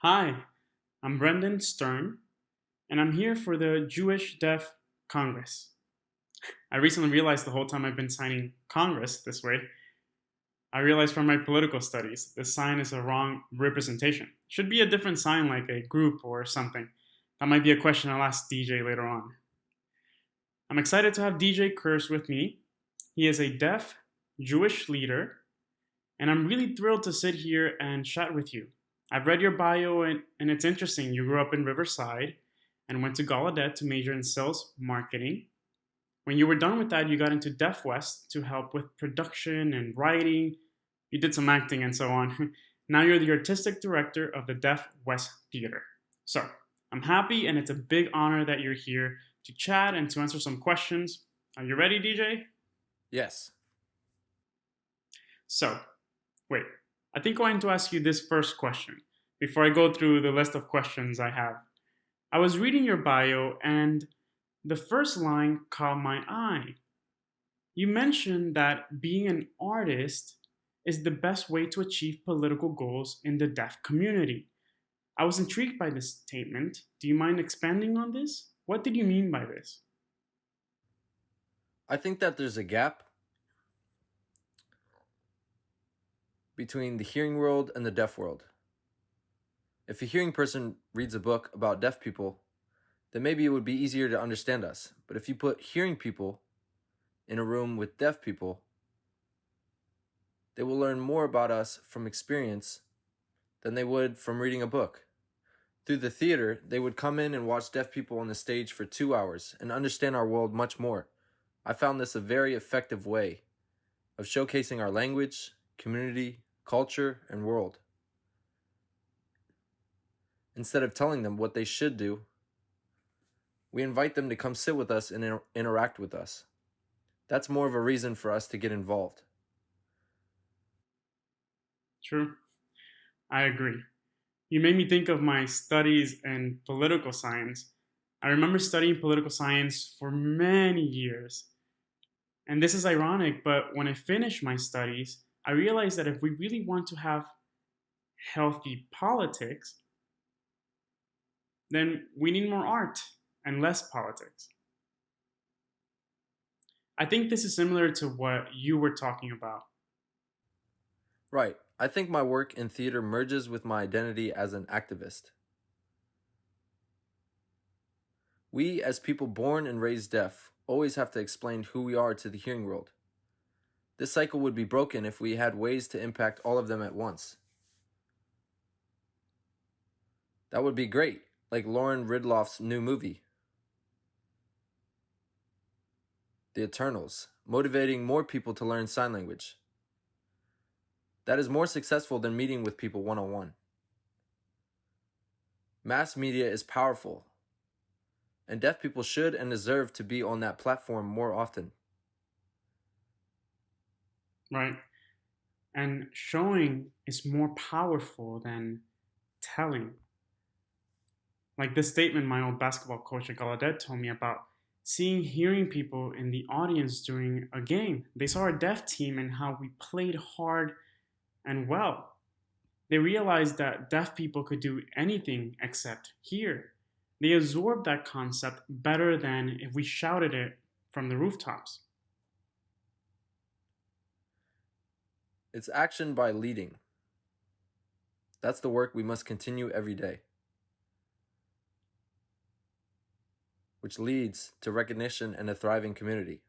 Hi, I'm Brendan Stern, and I'm here for the Jewish Deaf Congress. I recently realized the whole time I've been signing Congress this way, I realized from my political studies this sign is a wrong representation. It should be a different sign like a group or something. That might be a question I'll ask DJ later on. I'm excited to have DJ Kurs with me. He is a deaf Jewish leader, and I'm really thrilled to sit here and chat with you. I've read your bio, and it's interesting. You grew up in Riverside and went to Gallaudet to major in sales marketing. When you were done with that, you got into Deaf West to help with production and writing. You did some acting and so on. Now you're the artistic director of the Deaf West Theater. So I'm happy, and it's a big honor that you're here to chat and to answer some questions. Are you ready, DJ? Yes. So, wait, I think I want to ask you this first question before I go through the list of questions I have. I was reading your bio, and the first line caught my eye. You mentioned that being an artist is the best way to achieve political goals in the deaf community. I was intrigued by this statement. Do you mind expanding on this? What did you mean by this? I think that there's a gap between the hearing world and the deaf world. If a hearing person reads a book about deaf people, then maybe it would be easier to understand us. But if you put hearing people in a room with deaf people, they will learn more about us from experience than they would from reading a book. Through the theater, they would come in and watch deaf people on the stage for 2 hours and understand our world much more. I found this a very effective way of showcasing our language, community, culture, and world. Instead of telling them what they should do, we invite them to come sit with us and interact with us. That's more of a reason for us to get involved. True. I agree. You made me think of my studies in political science. I remember studying political science for many years. And this is ironic, but when I finished my studies, I realized that if we really want to have healthy politics, then we need more art and less politics. I think this is similar to what you were talking about. Right. I think my work in theater merges with my identity as an activist. We, as people born and raised deaf, always have to explain who we are to the hearing world. This cycle would be broken if we had ways to impact all of them at once. That would be great, like Lauren Ridloff's new movie, The Eternals, motivating more people to learn sign language. That is more successful than meeting with people one-on-one. Mass media is powerful, and deaf people should and deserve to be on that platform more often. Right? And showing is more powerful than telling. Like this statement my old basketball coach at Gallaudet told me about seeing hearing people in the audience during a game. They saw our deaf team and how we played hard and well. They realized that deaf people could do anything except hear. They absorbed that concept better than if we shouted it from the rooftops. It's action by leading. That's the work we must continue every day, which leads to recognition and a thriving community.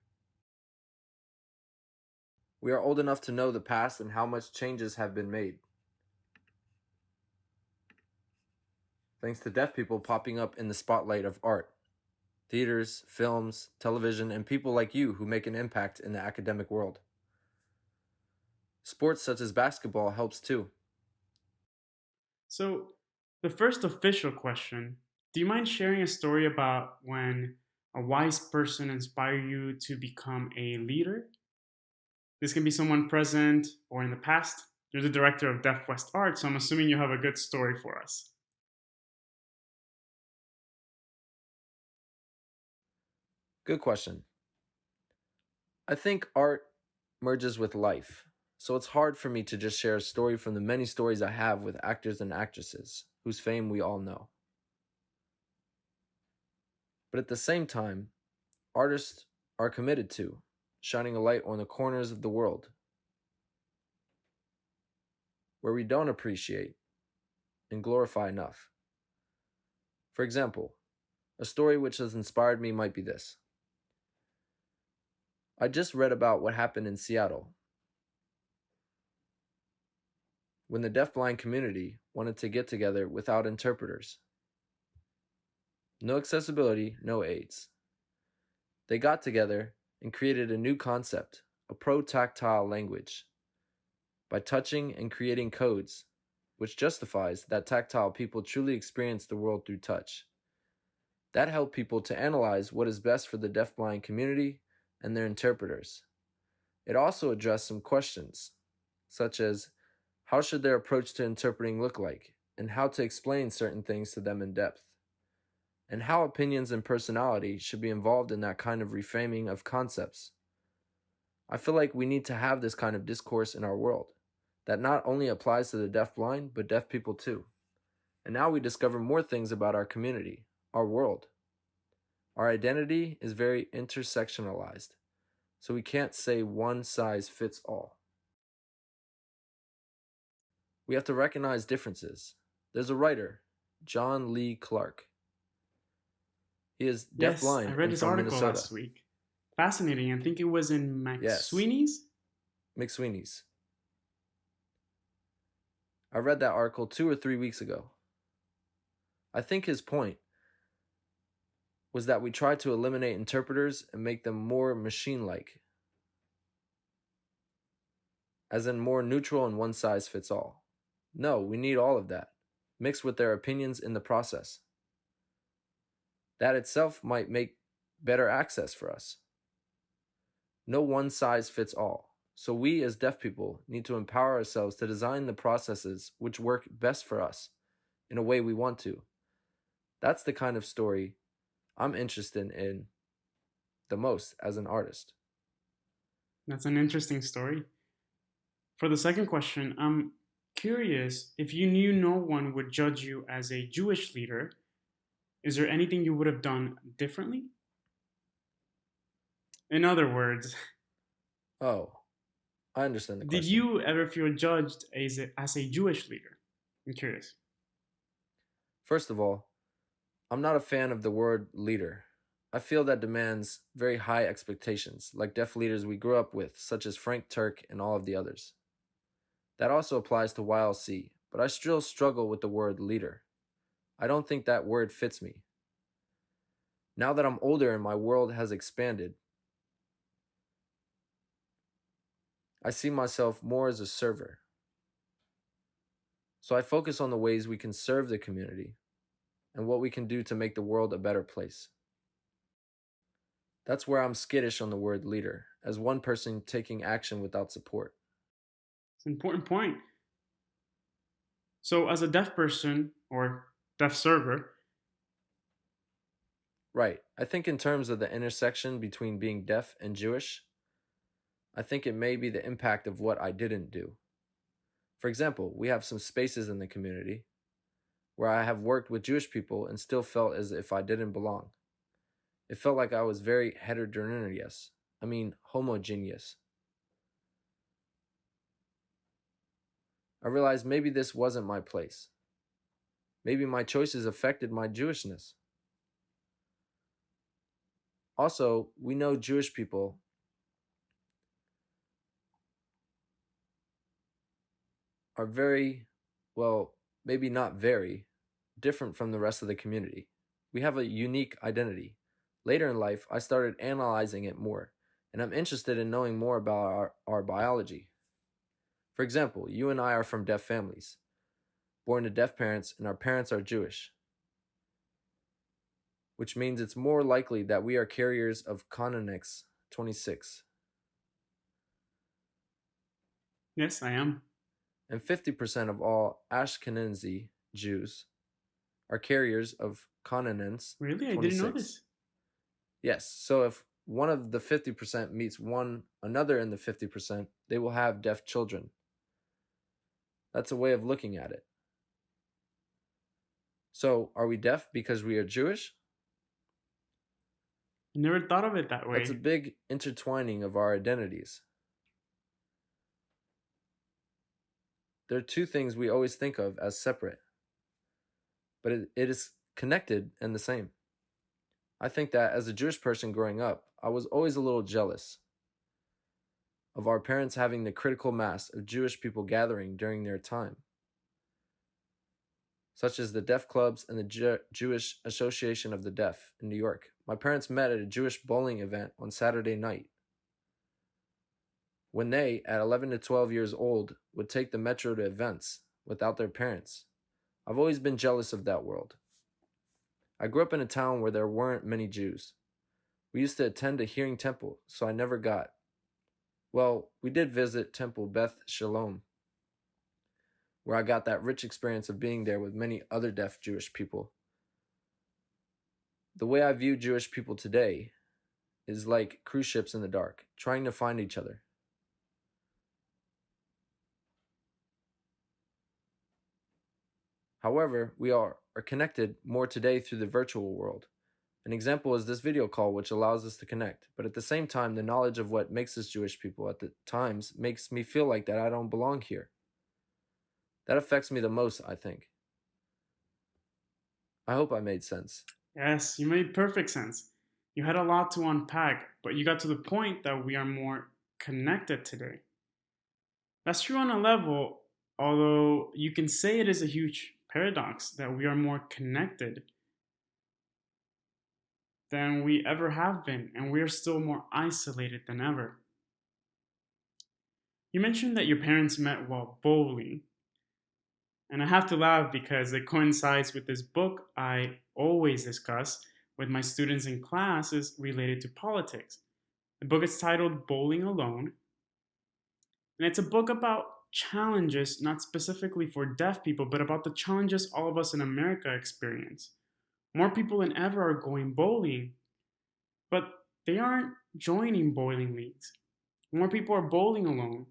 We are old enough to know the past and how much changes have been made, thanks to deaf people popping up in the spotlight of art, theaters, films, television, and people like you who make an impact in the academic world. Sports such as basketball helps too. So, the first official question, do you mind sharing a story about when a wise person inspired you to become a leader? This can be someone present or in the past. You're the director of Deaf West Art, so I'm assuming you have a good story for us. Good question. I think art merges with life, so it's hard for me to just share a story from the many stories I have with actors and actresses whose fame we all know. But at the same time, artists are committed to shining a light on the corners of the world where we don't appreciate and glorify enough. For example, a story which has inspired me might be this. I just read about what happened in Seattle when the deafblind community wanted to get together without interpreters. No accessibility, no aids. They got together and created a new concept, a pro-tactile language, by touching and creating codes, which justifies that tactile people truly experience the world through touch. That helped people to analyze what is best for the deafblind community and their interpreters. It also addressed some questions, such as how should their approach to interpreting look like, and how to explain certain things to them in depth, and how opinions and personality should be involved in that kind of reframing of concepts. I feel like we need to have this kind of discourse in our world that not only applies to the deafblind, but deaf people too. And now we discover more things about our community, our world. Our identity is very intersectionalized, so we can't say one size fits all. We have to recognize differences. There's a writer, John Lee Clark. He is deafblind I read and his from article Minnesota. last week. Fascinating. I think it was in McSweeney's. McSweeney's. I read that article 2 or 3 weeks ago. I think his point was that we try to eliminate interpreters and make them more machine-like, as in more neutral and one size fits all. No, we need all of that, mixed with their opinions in the process. That itself might make better access for us. No one size fits all. So we as deaf people need to empower ourselves to design the processes which work best for us in a way we want to. That's the kind of story I'm interested in the most as an artist. That's an interesting story. For the second question, I'm curious if you knew no one would judge you as a Jewish leader, is there anything you would have done differently? In other words, Oh, I understand the question. did you ever feel judged as a Jewish leader? I'm curious. First of all, I'm not a fan of the word leader. I feel that demands very high expectations, like deaf leaders we grew up with, such as Frank Turk and all of the others. That also applies to YLC, but I still struggle with the word leader. I don't think that word fits me. Now that I'm older and my world has expanded, I see myself more as a server. So I focus on the ways we can serve the community and what we can do to make the world a better place. That's where I'm skittish on the word leader, as one person taking action without support. It's an important point. So, as a deaf person or deaf server, Right. I think in terms of the intersection between being deaf and Jewish, I think it may be the impact of what I didn't do. For example, we have some spaces in the community where I have worked with Jewish people and still felt as if I didn't belong. It felt like I was very heterogeneous. Homogeneous. I realized maybe this wasn't my place. Maybe my choices affected my Jewishness. Also, we know Jewish people are very, well, maybe not very, different from the rest of the community. We have a unique identity. Later in life, I started analyzing it more, and I'm interested in knowing more about our biology. For example, you and I are from deaf families, born to deaf parents, and our parents are Jewish, which means it's more likely that we are carriers of Connexx 26. yes, I am. And 50% of all Ashkenazi Jews are carriers of Connexx 26. Really? I didn't know this. Yes, so if one of the 50% meets one another in the 50%, they will have deaf children. That's a way of looking at it. So, are we deaf because we are Jewish? I never thought of it that That's a way. big intertwining of our identities. There are two things we always think of as separate, but it is connected and the same. I think that as a Jewish person growing up, I was always a little jealous of our parents having the critical mass of Jewish people gathering during their time, such as the Deaf Clubs and the Jewish Association of the Deaf in New York. My parents met at a Jewish bowling event on Saturday night, when they, at 11 to 12 years old, would take the metro to events without their parents. I've always been jealous of that world. I grew up in a town where there weren't many Jews. We used to attend a hearing temple, so I never got. Well, we did visit Temple Beth Shalom, where I got that rich experience of being there with many other deaf Jewish people. The way I view Jewish people today is like cruise ships in the dark, trying to find each other. However, we are connected more today through the virtual world. An example is this video call, which allows us to connect, but at the same time, the knowledge of what makes us Jewish people at the times makes me feel like that I don't belong here. That affects me the most, I think. I hope I made sense. Yes, you made perfect sense. You had a lot to unpack, but you got to the point that we are more connected today. That's true on a level, although you can say it is a huge paradox that we are more connected than we ever have been, and we are still more isolated than ever. You mentioned that your parents met while bowling, and I have to laugh because it coincides with this book I always discuss with my students in classes related to politics. The book is titled Bowling Alone, and it's a book about challenges, not specifically for deaf people, but about the challenges all of us in America experience. More people than ever are going bowling, but they aren't joining bowling leagues. More people are bowling alone.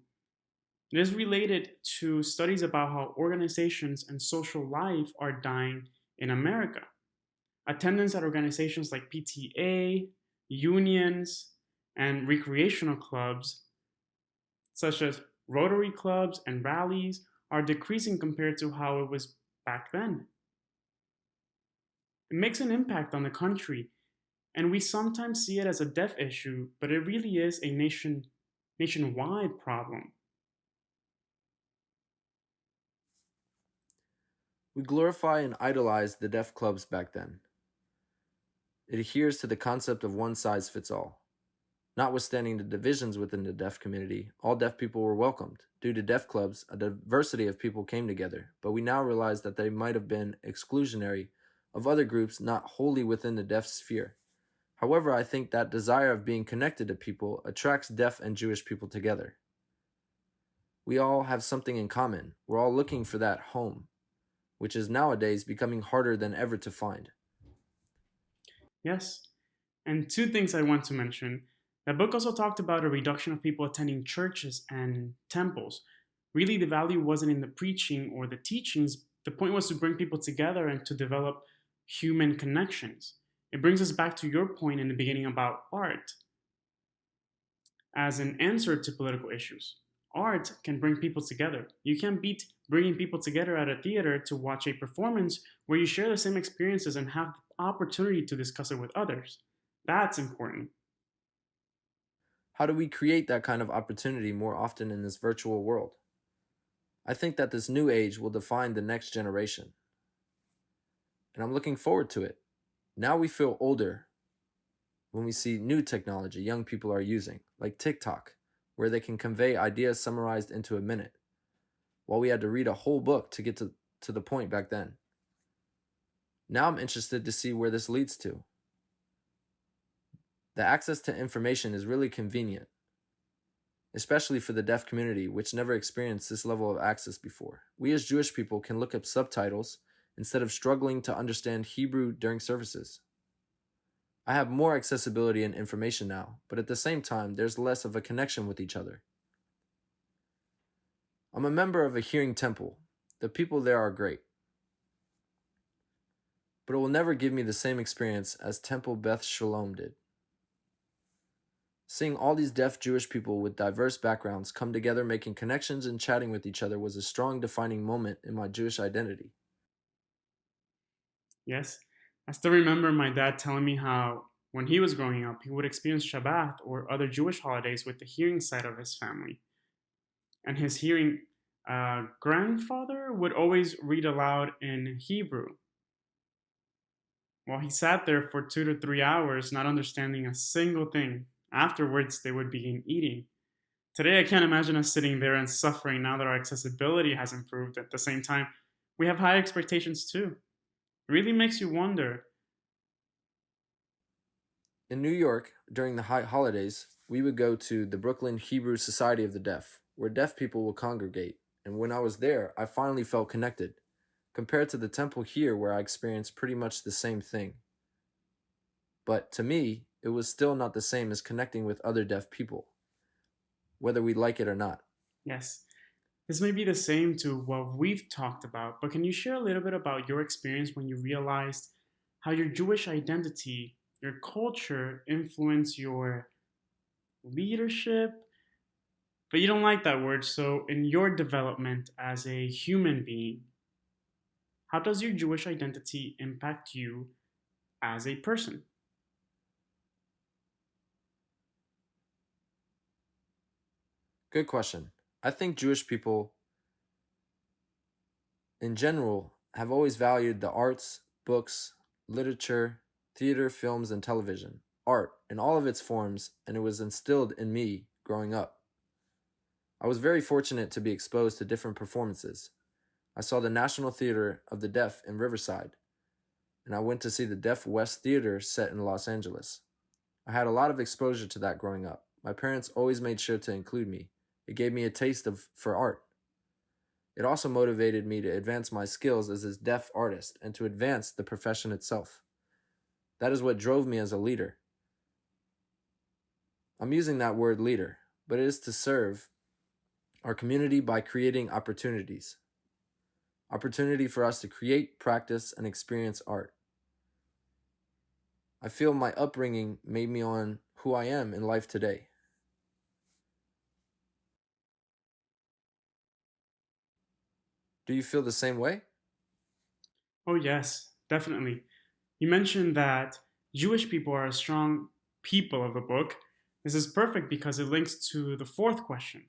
It is related to studies about how organizations and social life are dying in America. Attendance at organizations like PTA, unions, and recreational clubs, such as Rotary clubs and rallies, are decreasing compared to how it was back then. It makes an impact on the country, and we sometimes see it as a deaf issue, but it really is a nationwide problem. We glorify and idolize the deaf clubs back then. It adheres to the concept of one size fits all. Notwithstanding the divisions within the deaf community, all deaf people were welcomed. Due to deaf clubs, a diversity of people came together, but we now realize that they might have been exclusionary of other groups not wholly within the deaf sphere. However, I think that desire of being connected to people attracts deaf and Jewish people together. We all have something in common. We're all looking for that home, which is nowadays becoming harder than ever to find. Yes. And two things I want to mention. That book also talked about a reduction of people attending churches and temples. Really, the value wasn't in the preaching or the teachings. The point was to bring people together and to develop human connections. It brings us back to your point in the beginning about art as an answer to political issues. Art can bring people together. You can't beat bringing people together at a theater to watch a performance where you share the same experiences and have the opportunity to discuss it with others. That's important. How do we create that kind of opportunity more often in this virtual world? I think that this new age will define the next generation, and I'm looking forward to it. Now we feel older when we see new technology young people are using, like TikTok, where they can convey ideas summarized into a minute, while we had to read a whole book to get to the point back then. Now I'm interested to see where this leads to. The access to information is really convenient, especially for the deaf community, which never experienced this level of access before. We as Jewish people can look up subtitles instead of struggling to understand Hebrew during services. I have more accessibility and information now, but at the same time, there's less of a connection with each other. I'm a member of a hearing temple. The people there are great. but it will never give me the same experience as Temple Beth Shalom did. Seeing all these deaf Jewish people with diverse backgrounds come together making connections and chatting with each other was a strong defining moment in my Jewish identity. Yes, I still remember my dad telling me how when he was growing up, he would experience Shabbat or other Jewish holidays with the hearing side of his family. And his hearing grandfather would always read aloud in Hebrew. While he sat there for 2 to 3 hours, not understanding a single thing. Afterwards, they would begin eating. Today, I can't imagine us sitting there and suffering now that our accessibility has improved. At the same time, we have high expectations too. It really makes you wonder. In New York, during the high holidays, we would go to the Brooklyn Hebrew Society of the Deaf, where deaf people will congregate, and when I was there, I finally felt connected, compared to the temple here where I experienced pretty much the same thing. But to me, it was still not the same as connecting with other deaf people, whether we like it or not. Yes, this may be the same to what we've talked about, but can you share a little bit about your experience when you realized how your Jewish identity, your culture influenced your leadership? But you don't like that word, so in your development as a human being, how does your Jewish identity impact you as a person? Good question. I think Jewish people, in general, have always valued the arts, books, literature, theater, films, and television. Art in all of its forms, and it was instilled in me growing up. I was very fortunate to be exposed to different performances. I saw the National Theater of the Deaf in Riverside, and I went to see the Deaf West Theater set in Los Angeles. I had a lot of exposure to that growing up. My parents always made sure to include me. It gave me a taste for art. It also motivated me to advance my skills as a deaf artist and to advance the profession itself. That is what drove me as a leader. I'm using that word leader, but it is to serve our community by creating opportunities. Opportunity for us to create, practice, and experience art. I feel my upbringing made me on who I am in life today. Do you feel the same way? Oh, yes, definitely. You mentioned that Jewish people are a strong people of the book. This is perfect because it links to the fourth question.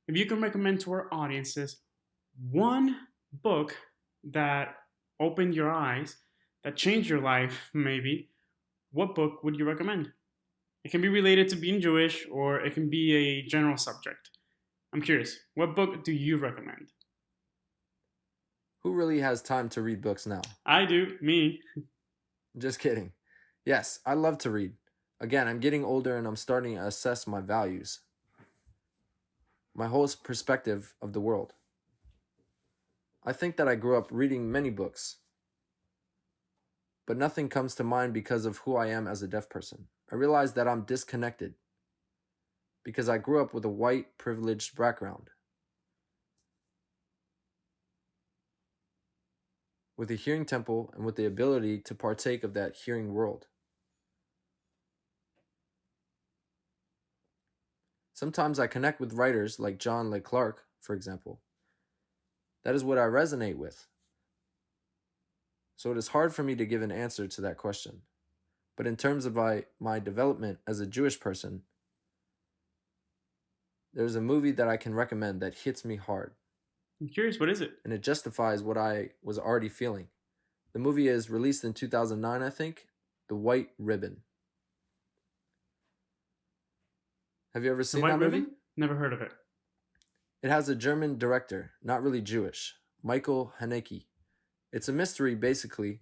If you can recommend to our audiences one book that opened your eyes, that changed your life, maybe, what book would you recommend? It can be related to being Jewish or it can be a general subject. I'm curious, what book do you recommend? Who really has time to read books now? I do, me. Just kidding. Yes, I love to read. Again, I'm getting older and I'm starting to assess my values, my whole perspective of the world. I think that I grew up reading many books, but nothing comes to mind because of who I am as a deaf person. I realize that I'm disconnected because I grew up with a white, privileged background, with a hearing temple and with the ability to partake of that hearing world. Sometimes I connect with writers like John Le Clark, for example. That is what I resonate with. So it is hard for me to give an answer to that question. But in terms of my development as a Jewish person, there's a movie that I can recommend that hits me hard. I'm curious, what is it? And it justifies what I was already feeling. The movie is released in 2009, I think, The White Ribbon. Have you ever The seen White that movie? Ribbon? Never heard of it. It has a German director, not really Jewish, Michael Haneke. It's a mystery, basically,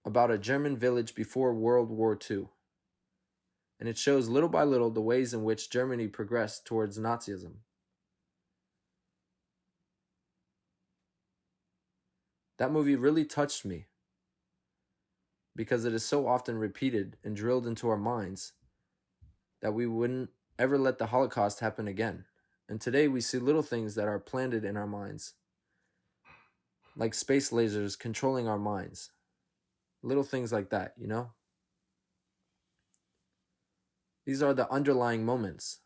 about a German village before World War II. And it shows little by little the ways in which Germany progressed towards Nazism. That movie really touched me because it is so often repeated and drilled into our minds that we wouldn't ever let the Holocaust happen again. And today we see little things that are planted in our minds like space lasers controlling our minds. Little things like that, you know? These are the underlying moments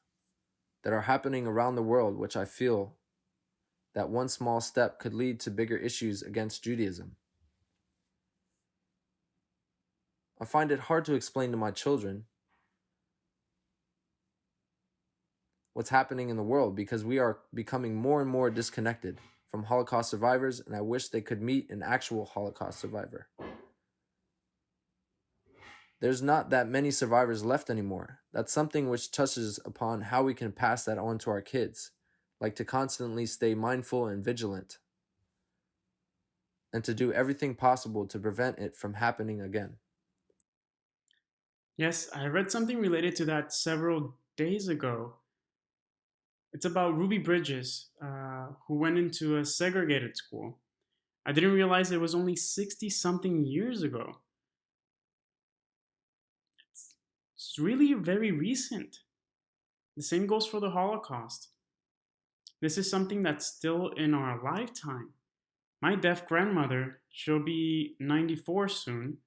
that are happening around the world, which I feel that one small step could lead to bigger issues against Judaism. I find it hard to explain to my children what's happening in the world because we are becoming more and more disconnected from Holocaust survivors, and I wish they could meet an actual Holocaust survivor. There's not that many survivors left anymore. That's something which touches upon how we can pass that on to our kids, like to constantly stay mindful and vigilant, and to do everything possible to prevent it from happening again. Yes, I read something related to that several days ago. It's about Ruby Bridges, who went into a segregated school. I didn't realize it was only 60 something years ago. It's really very recent. The same goes for the Holocaust. This is something that's still in our lifetime. My deaf grandmother, she'll be 94 soon,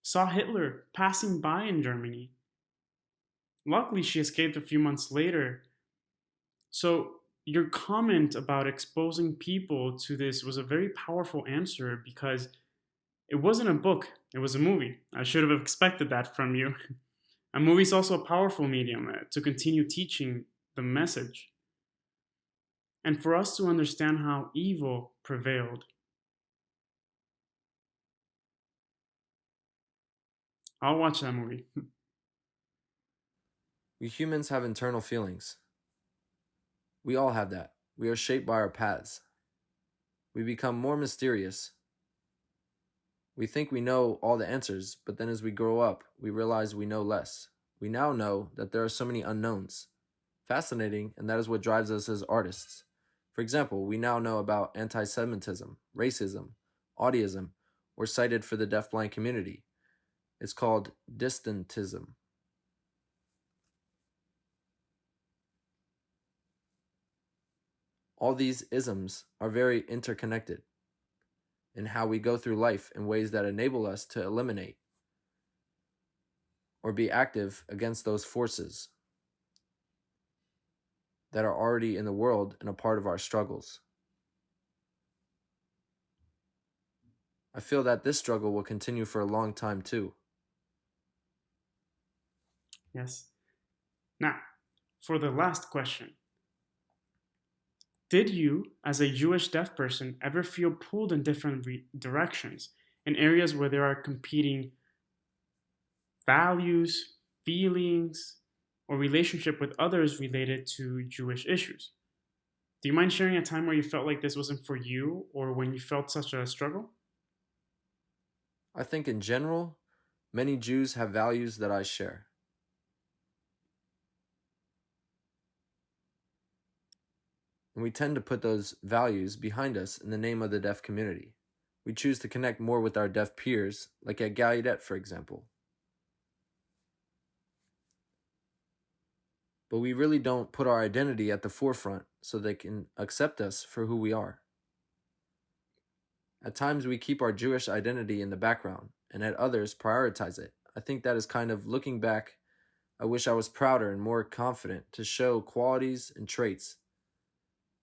saw Hitler passing by in Germany. Luckily, she escaped a few months later. So, your comment about exposing people to this was a very powerful answer because it wasn't a book, it was a movie. I should have expected that from you. A movie is also a powerful medium to continue teaching the message and for us to understand how evil prevailed. I'll watch that movie. We humans have internal feelings. We all have that. We are shaped by our paths. We become more mysterious. We think we know all the answers, but then as we grow up, we realize we know less. We now know that there are so many unknowns. Fascinating, and that is what drives us as artists. For example, we now know about anti-Semitism, racism, autism, or cited for the deafblind community. It's called distantism. All these isms are very interconnected in how we go through life in ways that enable us to eliminate or be active against those forces that are already in the world and a part of our struggles. I feel that this struggle will continue for a long time too. Yes. Now, for the last question. Did you, as a Jewish deaf person, ever feel pulled in different directions in areas where there are competing values, feelings, or relationship with others related to Jewish issues? Do you mind sharing a time where you felt like this wasn't for you or when you felt such a struggle? I think in general, many Jews have values that I share. And we tend to put those values behind us in the name of the deaf community. We choose to connect more with our deaf peers, like at Gallaudet, for example. But we really don't put our identity at the forefront so they can accept us for who we are. At times we keep our Jewish identity in the background, and at others prioritize it. I think that is kind of looking back. I wish I was prouder and more confident to show qualities and traits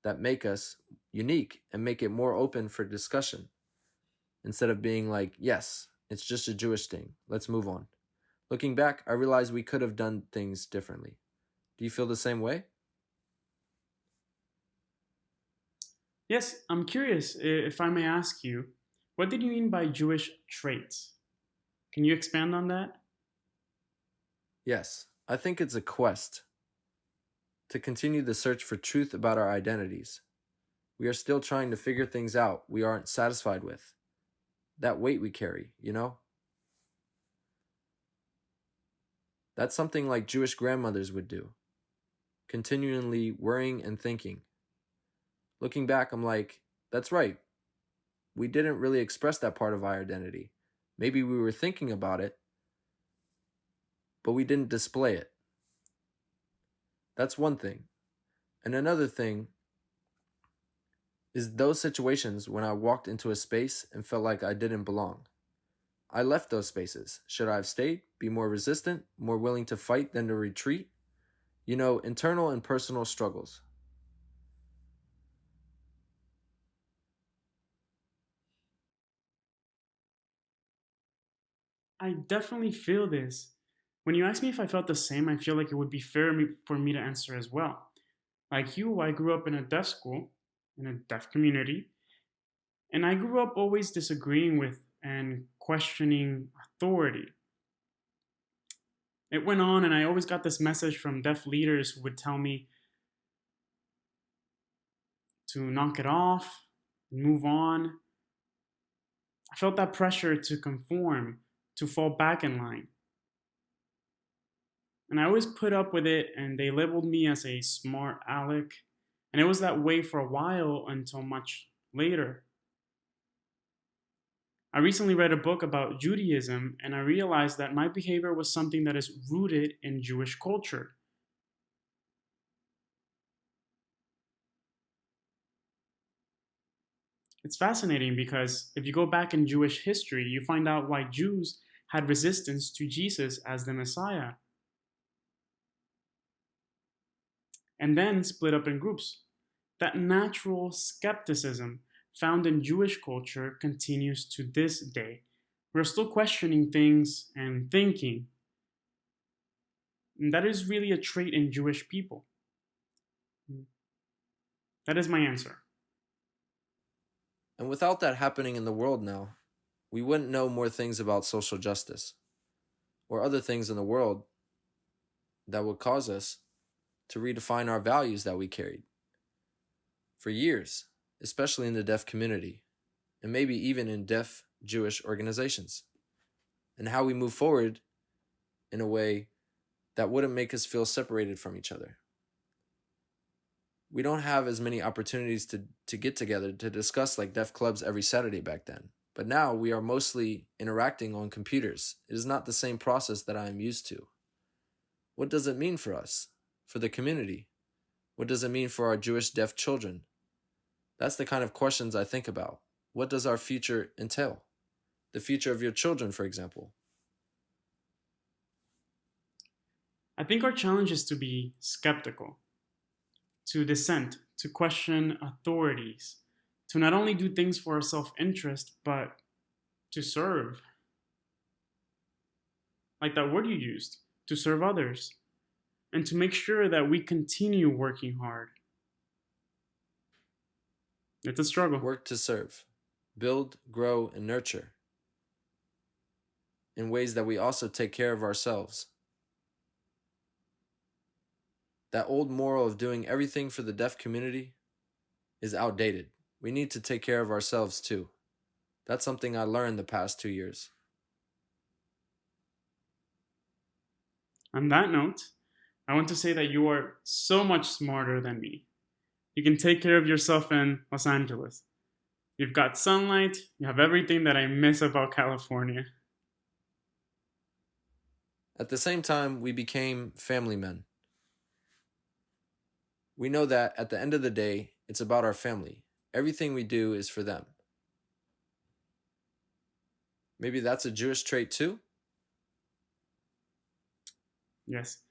that make us unique and make it more open for discussion instead of being like, yes, it's just a Jewish thing. Let's move on. Looking back, I realize we could have done things differently. Do you feel the same way? Yes, I'm curious if I may ask you, what did you mean by Jewish traits? Can you expand on that? Yes, I think it's a quest to continue the search for truth about our identities. We are still trying to figure things out we aren't satisfied with. That weight we carry, you know? That's something like Jewish grandmothers would do, continually worrying and thinking. Looking back, I'm like, that's right. We didn't really express that part of our identity. Maybe we were thinking about it, but we didn't display it. That's one thing. And another thing is those situations when I walked into a space and felt like I didn't belong. I left those spaces. Should I have stayed, be more resistant, more willing to fight than to retreat? You know, internal and personal struggles. I definitely feel this. When you ask me if I felt the same, I feel like it would be fair for me to answer as well. Like you, I grew up in a deaf school, in a deaf community, and I grew up always disagreeing with and questioning authority. It went on, and I always got this message from deaf leaders who would tell me to knock it off, move on. I felt that pressure to conform, to fall back in line. And I always put up with it, and they labeled me as a smart aleck. And it was that way for a while until much later. I recently read a book about Judaism, and I realized that my behavior was something that is rooted in Jewish culture. It's fascinating because if you go back in Jewish history, you find out why Jews had resistance to Jesus as the Messiah, and then split up in groups. That natural skepticism found in Jewish culture continues to this day. We're still questioning things and thinking. And that is really a trait in Jewish people. That is my answer. And without that happening in the world now, we wouldn't know more things about social justice or other things in the world that would cause us to redefine our values that we carried for years, especially in the deaf community, and maybe even in deaf Jewish organizations, and how we move forward in a way that wouldn't make us feel separated from each other. We don't have as many opportunities to get together to discuss like deaf clubs every Saturday back then. But now we are mostly interacting on computers. It is not the same process that I am used to. What does it mean for us, for the community? What does it mean for our Jewish deaf children? That's the kind of questions I think about. What does our future entail? The future of your children, for example. I think our challenge is to be skeptical, to dissent, to question authorities, to not only do things for our self interest, but to serve. Like that word you used, to serve others, and to make sure that we continue working hard. It's a struggle. Work to serve, build, grow, and nurture in ways that we also take care of ourselves. That old moral of doing everything for the deaf community is outdated. We need to take care of ourselves too. That's something I learned the past 2 years. On that note, I want to say that you are so much smarter than me. You can take care of yourself in Los Angeles. You've got sunlight, you have everything that I miss about California. At the same time, we became family men. We know that at the end of the day, it's about our family. Everything we do is for them. Maybe that's a Jewish trait too? Yes.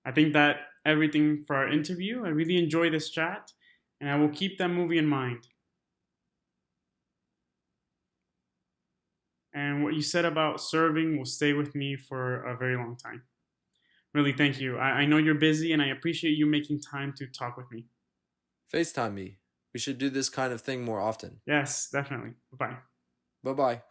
I think that everything for our interview. I really enjoy this chat, and I will keep that movie in mind. And what you said about serving will stay with me for a very long time. Really, thank you. I know you're busy, and I appreciate you making time to talk with me. FaceTime me. We should do this kind of thing more often. Yes, definitely. Bye bye. Bye-bye.